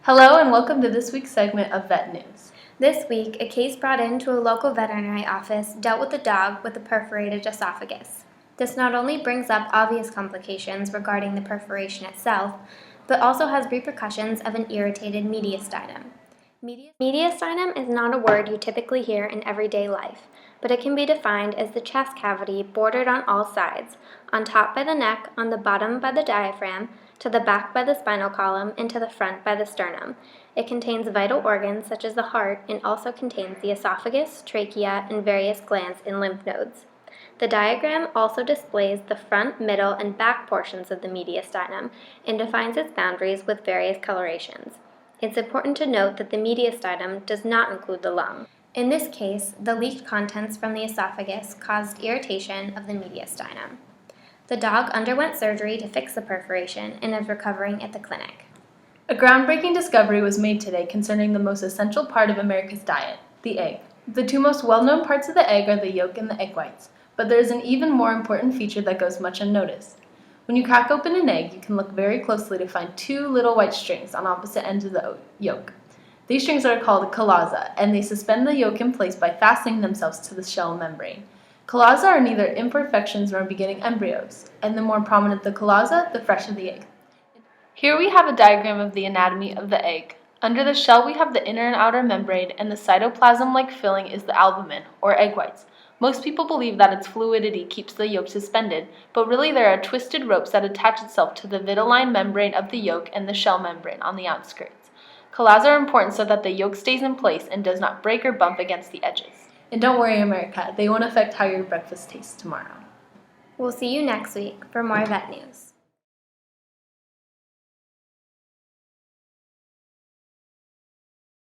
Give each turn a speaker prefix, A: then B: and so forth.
A: Hello and welcome to this week's segment of Vet News.
B: This week, a case brought into a local veterinary office dealt with a dog with a perforated esophagus. This not only brings up obvious complications regarding the perforation itself, but also has repercussions of an irritated mediastinum. Mediastinum is not a word you typically hear in everyday life, but it can be defined as the chest cavity bordered on all sides, on top by the neck, on the bottom by the diaphragm, to the back by the spinal column, and to the front by the sternum. It contains vital organs such as the heart and also contains the esophagus, trachea, and various glands and lymph nodes. The diagram also displays the front, middle, and back portions of the mediastinum and defines its boundaries with various colorations. It's important to note that the mediastinum does not include the lung. In this case, the leaked contents from the esophagus caused irritation of the mediastinum. The dog underwent surgery to fix the perforation and is recovering at the clinic.
A: A groundbreaking discovery was made today concerning the most essential part of America's diet, the egg. The two most well-known parts of the egg are the yolk and the egg whites, but there is an even more important feature that goes much unnoticed. When you crack open an egg, you can look very closely to find two little white strings on opposite ends of the yolk. These strings are called chalazae, and they suspend the yolk in place by fastening themselves to the shell membrane. Chalazae are neither imperfections nor beginning embryos, and the more prominent the chalazae, the fresher the egg. Here we have a diagram of the anatomy of the egg. Under the shell we have the inner and outer membrane, and the cytoplasm-like filling is the albumin, or egg whites. Most people believe that its fluidity keeps the yolk suspended, but really there are twisted ropes that attach itself to the vitelline membrane of the yolk and the shell membrane on the outskirts. Chalazae are important so that the yolk stays in place and does not break or bump against the edges. And don't worry, America, they won't affect how your breakfast tastes tomorrow.
B: We'll see you next week for more vet news.